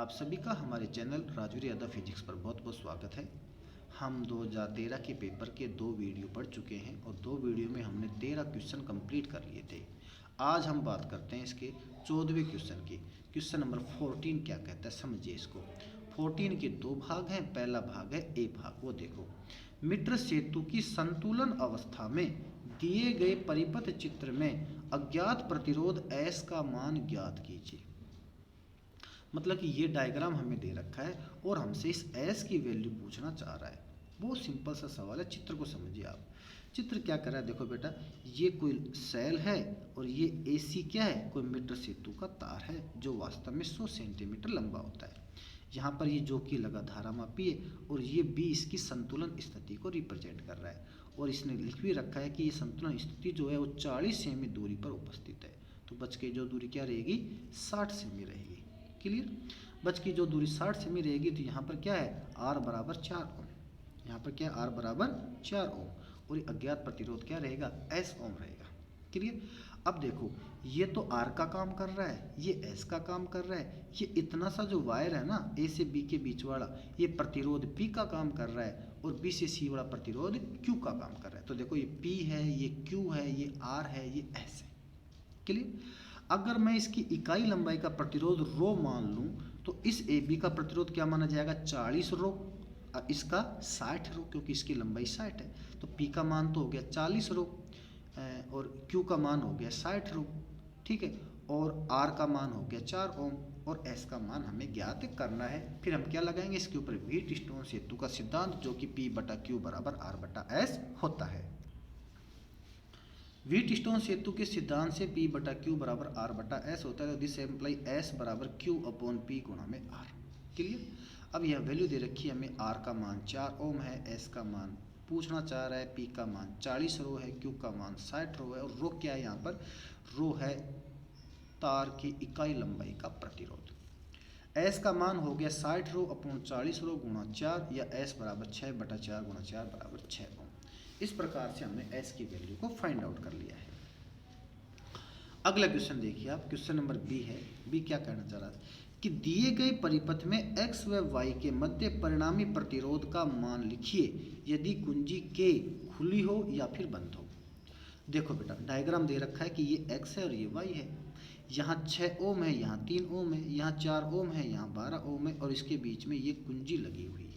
आप सभी का हमारे चैनल राजवीर यादव फिजिक्स पर बहुत बहुत स्वागत है। हम 2013 के पेपर के 2 वीडियो पढ़ चुके हैं और 2 वीडियो में हमने 13 क्वेश्चन कंप्लीट कर लिए थे। आज हम बात करते हैं इसके 14वें क्वेश्चन की। क्वेश्चन नंबर 14 क्या कहता है, समझिए इसको। 14 के 2 भाग हैं। पहला भाग है ए भाग, वो देखो। मीटर सेतु की संतुलन अवस्था में दिए गए परिपथ चित्र में अज्ञात प्रतिरोध एस का मान ज्ञात कीजिए। मतलब कि ये डायग्राम हमें दे रखा है और हमसे इस एस की वैल्यू पूछना चाह रहा है। बहुत सिंपल सा सवाल है, चित्र को समझिए आप। चित्र क्या कर रहा है, देखो बेटा, ये कोई सेल है और ये एसी क्या है, कोई मीटर सेतु का तार है जो वास्तव में 100 सेंटीमीटर लंबा होता है। यहाँ पर ये जो कि लगा धारा मापी है और ये बी इसकी संतुलन स्थिति को रिप्रेजेंट कर रहा है। और इसने लिख भी रखा है कि ये संतुलन स्थिति जो है वो 40 सेमी दूरी पर उपस्थित है। तो बच के जो दूरी क्या रहेगी, 60 सेमी रहेगी। क्लियर। बच की जो दूरी 60 सेमी रहेगी तो यहाँ पर क्या है, आर बराबर 4 ओम। यहाँ पर क्या है, आर बराबर 4 ओम। और ये अज्ञात प्रतिरोध क्या रहेगा, एस ओम रहेगा। क्लियर। अब देखो, ये तो आर का काम कर रहा है, ये एस का काम कर रहा है। ये इतना सा जो वायर है ना, ए से बी के बीच वाला, ये प्रतिरोध पी का काम कर रहा है और बी से सी वाला प्रतिरोध क्यू का काम कर रहा है। तो देखो, ये पी है, ये क्यू है, ये आर है, ये एस है। क्लियर। अगर मैं इसकी इकाई लंबाई का प्रतिरोध रो मान लूं तो इस ए बी का प्रतिरोध क्या माना जाएगा, 40 रो, इसका 60 रो, क्योंकि इसकी लंबाई 60 है। तो पी का मान तो हो गया 40 रो और क्यू का मान हो गया 60 रो। ठीक है। और आर का मान हो गया 4 ओम और एस का मान हमें ज्ञात करना है। फिर हम क्या लगाएंगे, इसके ऊपर व्हीट स्टोन सेतु का सिद्धांत, जो कि पी बटा क्यू बराबर आर बटा एस होता है। व्हीट स्टोन सेतु के सिद्धांत से P बटा क्यू बराबर आर बटा एस होता है। तो दिस एम्प्लाई एस बराबर क्यू अपॉन पी गुणा में आर। क्लियर। अब यह वैल्यू दे रखी है हमें, आर का मान 4 ओम है, एस का मान पूछना चाह रहा है, पी का मान 40 रो है, क्यू का मान 60 रो है और रो क्या है, यहाँ पर रो है तार की इकाई लंबाई का प्रतिरोध। एस का मान हो गया 60 रो अपॉन 40 रो गुणा 4, या एस बराबर 6 बटा 4 गुणा 4 बराबर 6 ओम। इस प्रकार से हमने एस की वैल्यू को फाइंड आउट कर लिया है। अगला क्वेश्चन देखिए आप, क्वेश्चन नंबर बी है। बी क्या कहना चाह रहा है कि दिए गए परिपथ में एक्स व वाई के मध्य परिणामी प्रतिरोध का मान लिखिए यदि कुंजी के खुली हो या फिर बंद हो। देखो बेटा, डायग्राम दे रखा है कि ये एक्स है और ये वाई है। यहाँ 6 ओम है, यहाँ 3 ओम है, यहाँ 4 ओम है, यहाँ 12 ओम है और इसके बीच में ये कुंजी लगी हुई है।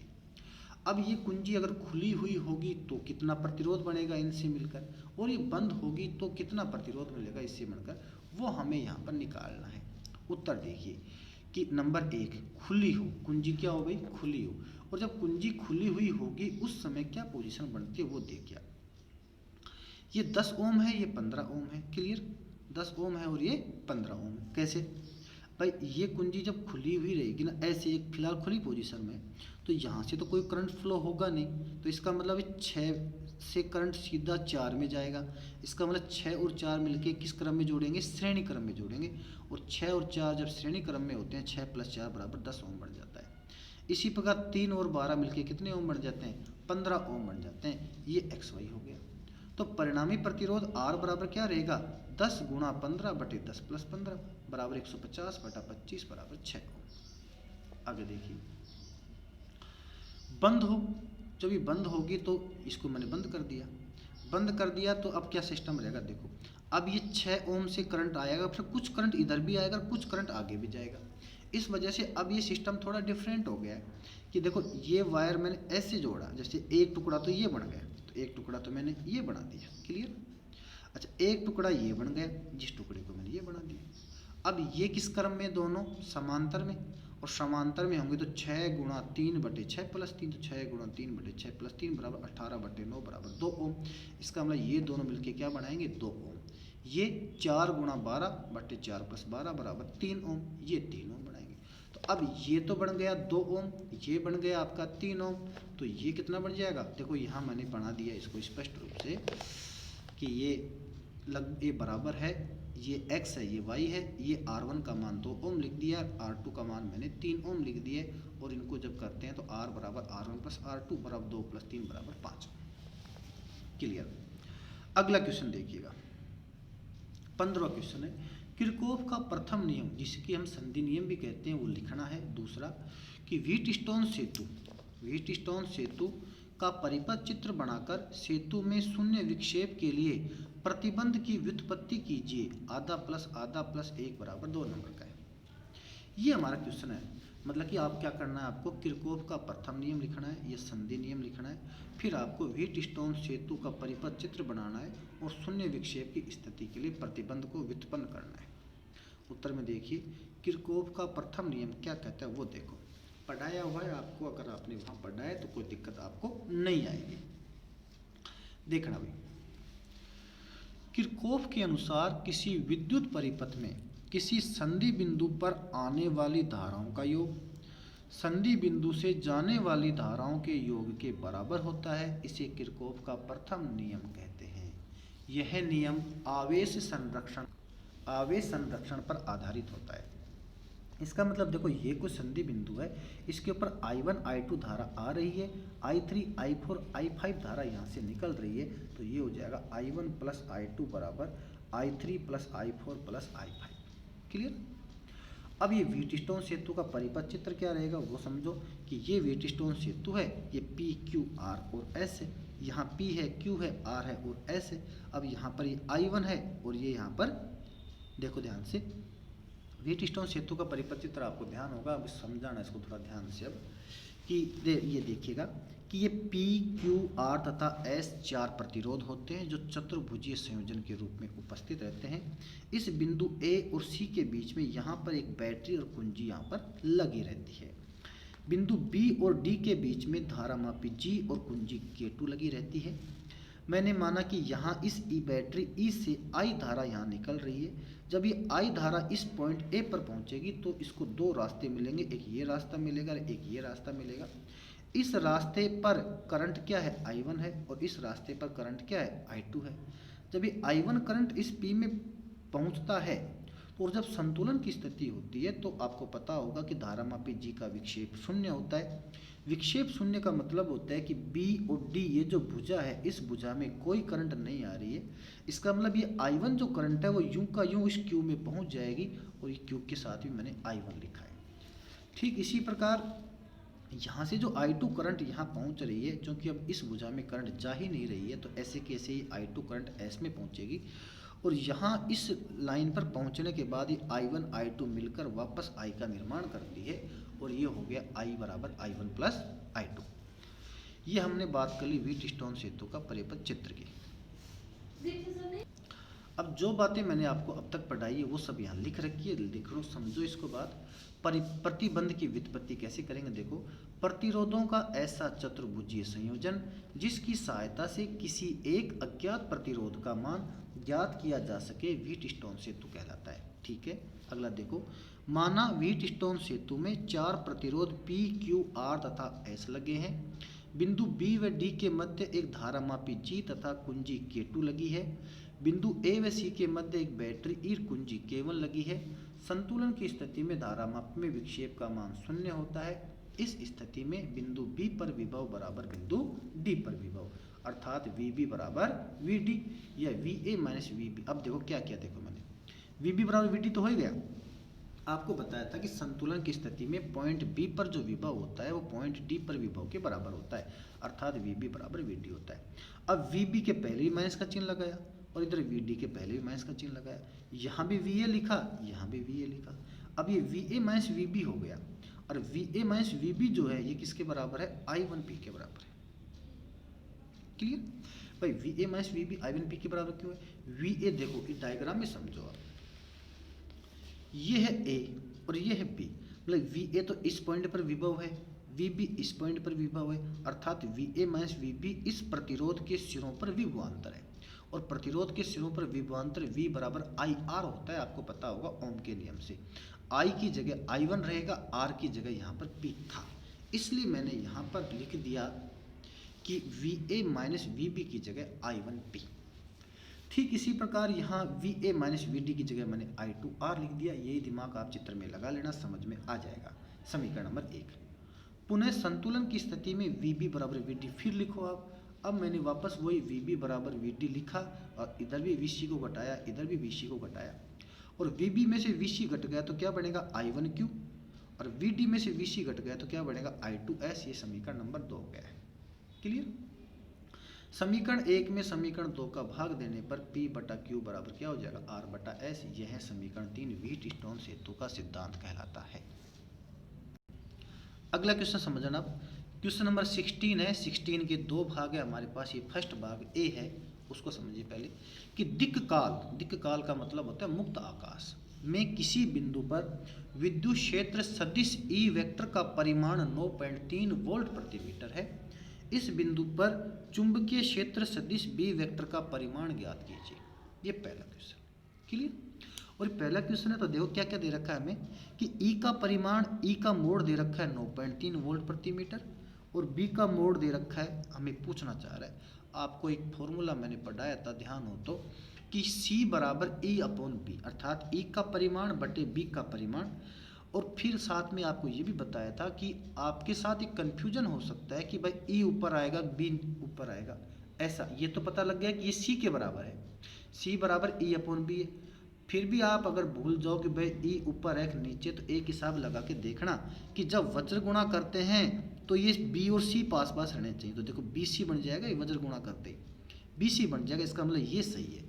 अब ये कुंजी अगर खुली हुई होगी तो कितना प्रतिरोध बनेगा इनसे मिलकर, और ये बंद होगी तो कितना प्रतिरोध मिलेगा इससे मिलकर, वो हमें यहाँ पर निकालना है। उत्तर देखिए कि नंबर 1, खुली हो, कुंजी क्या हो गई, खुली हो। और जब कुंजी खुली हुई होगी उस समय क्या पोजीशन बनती है वो देखिए। ये 10 ओम है, ये 15 ओम है। क्लियर। 10 ओम है और ये 15 ओम है। कैसे भाई, ये कुंजी जब खुली हुई रहेगी ना, ऐसे एक फिलहाल खुली पोजीशन में, तो यहाँ से तो कोई करंट फ्लो होगा नहीं। तो इसका मतलब 6 से करंट सीधा 4 में जाएगा। इसका मतलब 6 और 4 मिलके किस क्रम में जोड़ेंगे, श्रेणी क्रम में जोड़ेंगे। और 6 और 4 जब श्रेणी क्रम में होते हैं, 6 + 4 बराबर 10 ओम बन जाता है। इसी प्रकार 3 और 12 मिलके कितने ओम बन जाते हैं, 15 ओम बन जाते हैं। ये एक्स वाई हो गया। तो परिणामी प्रतिरोध R बराबर क्या रहेगा, 10 गुणा 15 बटे 10 + 15 बराबर 150 बटा 25 बराबर 6 ओम। आगे देखिए, बंद हो, जब ये बंद होगी तो इसको मैंने बंद कर दिया। बंद कर दिया तो अब क्या सिस्टम रहेगा, देखो अब ये 6 ओम से करंट आएगा, फिर कुछ करंट इधर भी आएगा, कुछ करंट आगे भी जाएगा। इस वजह से अब ये सिस्टम थोड़ा डिफरेंट हो गया है कि देखो, ये वायर मैंने ऐसे जोड़ा, जैसे एक टुकड़ा तो ये बन गया, तो एक टुकड़ा तो मैंने ये बना दिया। क्लियर। अच्छा, एक टुकड़ा ये बन गया, जिस टुकड़े को मैंने ये बना दिया। अब ये किस क्रम में, दोनों समांतर में, और समांतर में होंगे तो 6 गुणा 3 बटे 6 + 3, तो 6 गुणा 3 बटे 6 + 3 बराबर 18 बटे 9 बराबर 2 ओम। इसका मतलब ये दोनों मिलके क्या बनाएंगे, 2 ओम। ये 4 गुणा 12 बटे 4 + 12 बराबर 3 ओम, ये 3 ओम बनाएंगे। तो अब ये तो बन गया 2 ओम, ये बन गया आपका 3 ओम। तो ये कितना बन जाएगा, देखो यहाँ मैंने बना दिया इसको स्पष्ट रूप से कि ये बराबर है, ये x है, ये y है, ये R1 का मान 2 ओम लिख दिया, R2 का मान मैंने 3 ओम लिख दिए। और इनको जब करते हैं तो R बराबर R1 + R2 बराबर 2 + 3 बराबर 5 ओम। क्लियर। अगला क्वेश्चन देखिएगा, 15वां क्वेश्चन है किरचॉफ का प्रथम नियम जिसकी हम संधि नियम भी कहते हैं वो लिखना है। दूसरा कि व्हीटस्टोन सेतु का परिपथ चित्र बनाकर सेतु में शून्य विक्षेप के लिए प्रतिबंध की व्युत्पत्ति कीजिए। आधा प्लस 1 बराबर 2 नंबर का है। ये हमारा क्वेश्चन है। मतलब कि आप क्या करना है, आपको किरचॉफ का प्रथम नियम लिखना है, ये संधि नियम लिखना है, फिर आपको व्हीटस्टोन सेतु का परिपथ चित्र बनाना है और शून्य विक्षेप की स्थिति के लिए प्रतिबंध को व्युत्पन्न करना है। उत्तर में देखिए किरचॉफ का प्रथम नियम क्या कहता है वो देखो, पढ़ाया हुआ है आपको। अगर आपने वहाँ पढ़ा है तो कोई दिक्कत आपको नहीं आएगी। देखना भाई, किरचॉफ के अनुसार किसी विद्युत परिपथ में किसी संधि बिंदु पर आने वाली धाराओं का योग संधि बिंदु से जाने वाली धाराओं के योग के बराबर होता है। इसे किरचॉफ का प्रथम नियम कहते हैं। यह नियम आवेश संरक्षण पर आधारित होता है। इसका मतलब देखो, ये कोई संधि बिंदु है, इसके ऊपर I1 I2 धारा आ रही है, I3 I4 I5 धारा यहाँ से निकल रही है, तो ये हो जाएगा I1 प्लस I2 बराबर I3 plus I4 plus I5। Clear. अब ये व्हीटस्टोन सेतु का परिपथ चित्र क्या रहेगा वो समझो कि ये व्हीटस्टोन सेतु है, ये P Q R और S है, यहाँ P है, Q है, R है और S है। अब यहाँ पर ये I1 है और ये यहाँ पर देखो ध्यान से, व्हीटस्टोन सेतु का परिपथ चित्र आपको ध्यान होगा, अब समझाना इसको थोड़ा ध्यान से। अब कि ये देखिएगा कि ये P Q R तथा S 4 प्रतिरोध होते हैं जो चतुर्भुजीय संयोजन के रूप में उपस्थित रहते हैं। इस बिंदु A और C के बीच में यहाँ पर एक बैटरी और कुंजी यहाँ पर लगी रहती है। बिंदु B और D के बीच में धारामापी G और कुंजी K2 लगी रहती है। मैंने माना कि यहाँ इस बैटरी E से I धारा यहाँ निकल रही है। जब ये I धारा इस पॉइंट A पर पहुँचेगी तो इसको 2 रास्ते मिलेंगे, एक ये रास्ता मिलेगा और एक ये रास्ता मिलेगा। इस रास्ते पर करंट क्या है, I1 है, और इस रास्ते पर करंट क्या है, I2 है। जब ये I1 करंट इस P में पहुँचता है और जब संतुलन की स्थिति होती है तो आपको पता होगा कि धारामापी G का विक्षेप शून्य होता है। विक्षेप शून्य का मतलब होता है कि B और D ये जो भुजा है, इस भुजा में कोई करंट नहीं आ रही है। इसका मतलब ये I1 जो करंट है वो यूं का यूं इस Q में पहुंच जाएगी, और ये Q के साथ भी मैंने I1 लिखा है। ठीक इसी प्रकार यहाँ से जो I2 करंट यहाँ पहुँच रही है, क्योंकि अब इस भुजा में करंट जा ही नहीं रही है तो ऐसे कैसे ही I2 करंट S में पहुँचेगी, और यहाँ इस लाइन पर पहुँचने के बाद ये I1 I2 मिलकर वापस I का निर्माण करती है, और ये हो गया I बराबर I1 प्लस I2। ये हमने बात कर ली व्हीटस्टोन सेतु का परिपथ चित्र की। अब जो बातें मैंने आपको अब तक पढ़ाई है वो सब यहाँ लिख रखी है, लिख लो, समझो इसको बात। प्रतिबंध की व्युत्पत्ति कैसे करेंगे देखो, प्रतिरोधों का ऐसा चतुर्भुजीय संयोजन जिसकी सहायता से किसी एक अज्ञात प्रतिरोध का मान ज्ञात किया जा सके व्हीटस्टोन सेतु कहलाता है। ठीक है, अगला देखो, माना व्हीटस्टोन सेतु में 4 प्रतिरोध P Q R तथा S लगे हैं। बिंदु B व D के मध्य एक धारामापी G तथा कुंजी K2 लगी है। बिंदु A व C के मध्य एक बैटरी E कुंजी K1 लगी है। संतुलन की स्थिति में धारामाप में विक्षेप का मान शून्य होता है। इस स्थिति में बिंदु B पर विभव बराबर बिंदु D पर विभव, अर्थात VB बराबर VD या VA माइनस VB। अब देखो क्या किया, देखो मैंने VB बराबर VD तो हो ही गया। आपको बताया था कि संतुलन की स्थिति में पॉइंट B पर जो विभव होता है वो पॉइंट D पर विभव के बराबर होता है, अर्थात VB बराबर VD होता है। अब VB के पहले भी माइनस का चिन्ह लगाया और इधर VD के पहले भी माइनस का चिन्ह लगाया, यहाँ भी VA लिखा, यहाँ भी VA लिखा। अब ये VA माइनस VB हो गया, और VA माइनस VB जो है ये किसके बराबर है, I1P के बराबर है। क्लियर भाई, VA माइनस VB I1P के बराबर क्यों है। VA देखो इस डायग्राम में समझो आप, ये है A और ये है B, मतलब VA तो इस पॉइंट पर विभव है, VB इस पॉइंट पर विभव है, अर्थात VA माइनस VB इस प्रतिरोध के सिरों पर विभवांतर है, और प्रतिरोध के सिरों पर विभवांतर V बराबर IR होता है। आपको पता होगा ओम के नियम से, I की जगह I1 रहेगा, R की जगह यहाँ पर P था, इसलिए मैंने यहाँ पर लिख दिया कि VA माइनस VB की जगह I1P। ठीक इसी प्रकार यहाँ VA माइनस VD की जगह मैंने I2R लिख दिया। यही दिमाग आप चित्र में लगा लेना, समझ में आ जाएगा। समीकरण नंबर 1, पुनः संतुलन की स्थिति में VB बराबर VD फिर लिखो आप। अब मैंने वापस वही VB बराबर VD लिखा, और इधर भी VC को घटाया, इधर भी VC को घटाया, और VB में से VC घट गया तो क्या बनेगा I1Q, और VD में से VC घट गया तो क्या बनेगा I2S। ये समीकरण नंबर 2 हो गया है। क्लियर। समीकरण 1 में समीकरण 2 का भाग देने पर P बटा Q बराबर क्या हो जाएगा R बटा S। यह है समीकरण 3 व्हीटस्टोन सेतु का सिद्धांत कहलाता है। अगला क्वेश्चन समझना। क्वेश्चन नंबर 16 है। 16 के 2 भाग है हमारे पास। ये फर्स्ट भाग A है, उसको समझिए पहले कि दिक् काल का मतलब होता है मुक्त आकाश में किसी बिंदु पर विद्युत क्षेत्र सदिश E वेक्टर का परिमाण 9.3 वोल्ट प्रति मीटर है। इस बिंदु पर चुंबकीय क्षेत्र सदिश B वेक्टर का परिमाण ज्ञात कीजिए। ये पहला क्वेश्चन। क्लियर। और पहला क्वेश्चन है तो देखो क्या क्या दे रखा है हमें कि E का परिमाण, E का मोड दे रखा है 9.3 वोल्ट प्रति मीटर, और B का मोड दे रखा है, हमें पूछना चाह रहा है। आपको एक फॉर्मूला मैंने पढ़ाया था, ध्यान हो तो, कि C बराबर E अपॉन B, अर्थात E का परिमाण बटे B का परिमाण। और फिर साथ में आपको ये भी बताया था कि आपके साथ एक कन्फ्यूजन हो सकता है कि भाई E ऊपर आएगा B ऊपर आएगा, ऐसा। ये तो पता लग गया कि ये C के बराबर है, C बराबर E अपॉन B है। फिर भी आप अगर भूल जाओ कि भाई E ऊपर है नीचे, तो एक हिसाब लगा के देखना कि जब वज्र गुणा करते हैं तो ये B और C पास पास रहने चाहिए। तो देखो BC बन जाएगा, ये वज्र गुणा करते ही BC बन जाएगा, इसका मतलब ये सही है।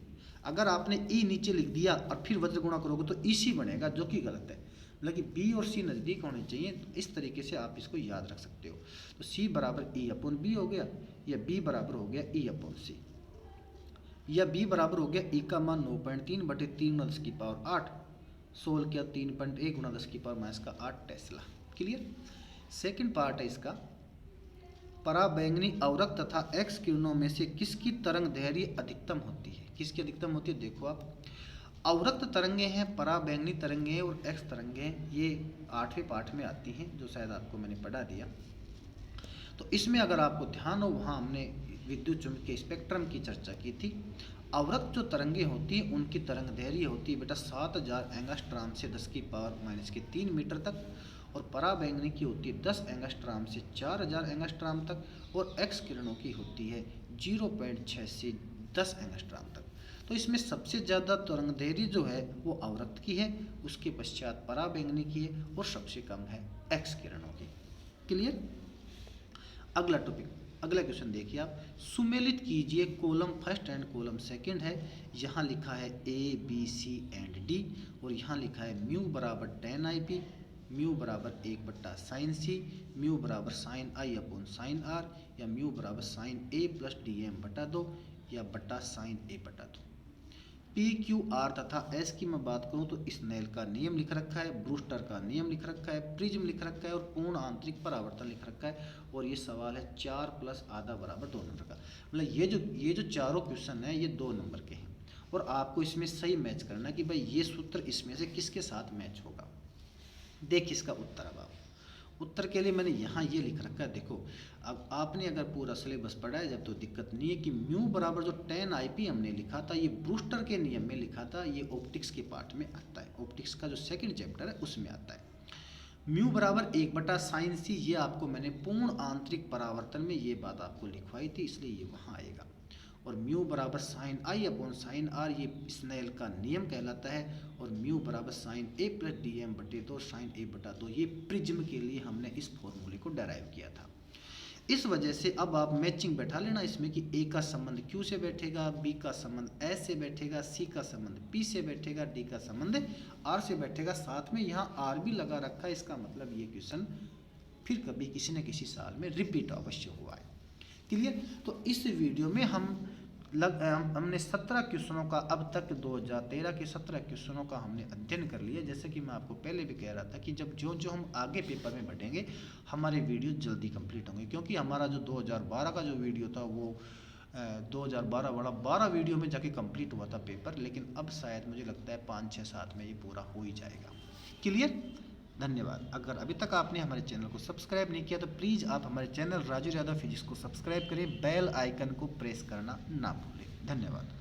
अगर आपने E नीचे लिख दिया और फिर वज्र गुणा करोगे तो EC बनेगा, जो कि गलत है। मतलब कि B और C नज़दीक होने चाहिए। तो इस तरीके से आप इसको याद रख सकते हो। तो C बराबर E अपॉन B हो गया, या B बराबर हो गया E अपॉन C, या B बराबर हो गया E का मान 9.3 बटे 3 गुणा 10 की पावर 8, 16 क्या 3.1 गुणा 10 की पावर माइनस का 8 टेस्ला। क्लियर। सेकंड पार्ट है इसका, पराबैंगनी अवरक्त तथा एक्स किरणों में से किसकी तरंग दैर्घ्य अधिकतम होती है। किसकी अधिकतम होती है, देखो आप, अवरक्त तरंगे हैं, पराबैंगनी तरंगे हैं और एक्स तरंगे हैं। ये 8वें पाठ में आती हैं, जो शायद आपको मैंने पढ़ा दिया। तो इसमें अगर आपको ध्यान हो, वहाँ हमने विद्युत चुम्बकीय स्पेक्ट्रम की चर्चा की थी। अवरक्त जो तरंगे होती हैं उनकी तरंग दैर्घ्य होती है बेटा 7000 एंगस्ट्रॉम से 10 की पावर माइनस के 3 मीटर तक, और पराबैंगनी की होती है 10 एंगस्ट्रॉम से 4000 एंगस्ट्रॉम तक, और एक्स किरणों की होती है 0.6 से 10 एंगस्ट्रॉम तक। तो इसमें सबसे ज़्यादा तरंग दैर्घ्य जो है वो अवरक्त की है, उसके पश्चात पराबैंगनी की है, और सबसे कम है एक्स किरणों की। क्लियर। अगला टॉपिक, अगला क्वेश्चन देखिए आप, सुमेलित कीजिए। Column first and column second है। यहाँ लिखा है ABC एंड D, और यहाँ लिखा है म्यू बराबर 10IP, म्यू बराबर 1/sin C, म्यू बराबर sin I upon sin R, या म्यू बराबर sin A प्लस DM बटा 2, या बटा sin A बटा 2। PQR तथा S की मैं बात करूं तो स्नेल का नियम लिख रखा है, ब्रूस्टर का नियम लिख रखा है, प्रिज्म लिख रखा है, और पूर्ण आंतरिक परावर्तन लिख रखा है। और ये सवाल है 4 + आधा बराबर 2 नंबर का। मतलब ये जो चारों क्वेश्चन हैं ये 2 नंबर के हैं, और आपको इसमें सही मैच करना है कि भाई ये सूत्र इसमें से किसके साथ मैच होगा। देखिए इसका उत्तर। अब आप उत्तर के लिए मैंने यहाँ ये लिख रखा है, देखो अब आपने अगर पूरा सिलेबस पढ़ा है जब तो दिक्कत नहीं है कि म्यू बराबर जो 10IP हमने लिखा था, ये ब्रूस्टर के नियम में लिखा था, ये ऑप्टिक्स के पार्ट में आता है, ऑप्टिक्स का जो सेकंड चैप्टर है उसमें आता है। म्यू बराबर 1/sin C, ये आपको मैंने पूर्ण आंतरिक परावर्तन में ये बात आपको लिखवाई थी, इसलिए ये वहाँ आएगा। और म्यू बराबर sin I upon sin R, ये स्नेल का नियम कहलाता है। और म्यू बराबर sin A प्लस DM बटे 2 sin A बटा 2, ये प्रिज्म के लिए हमने इस फॉर्मूले को डराइव किया था। इस वजह से अब आप मैचिंग बैठा लेना इसमें कि A का संबंध Q से बैठेगा, B का संबंध S से बैठेगा, C का संबंध P से बैठेगा, D का संबंध R से बैठेगा। साथ में यहाँ R भी लगा रखा है, इसका मतलब ये क्वेश्चन फिर कभी किसी न किसी साल में रिपीट अवश्य हुआ है। क्लियर। तो इस वीडियो में हमने 17 क्वेश्चनों का, अब तक 2013 के 17 क्वेश्चनों का हमने अध्ययन कर लिया। जैसे कि मैं आपको पहले भी कह रहा था कि जब जो हम आगे पेपर में बढ़ेंगे हमारे वीडियो जल्दी कंप्लीट होंगे, क्योंकि हमारा जो 2012 का जो वीडियो था वो 2012 वाला 12 वीडियो में जाके कंप्लीट हुआ था पेपर, लेकिन अब शायद मुझे लगता है 5, 6, 7 में ये पूरा हो ही जाएगा। क्लियर। धन्यवाद। अगर अभी तक आपने हमारे चैनल को सब्सक्राइब नहीं किया तो प्लीज़ आप हमारे चैनल राजू यादव फिजिक्स को सब्सक्राइब करें, बेल आइकन को प्रेस करना ना भूलें। धन्यवाद।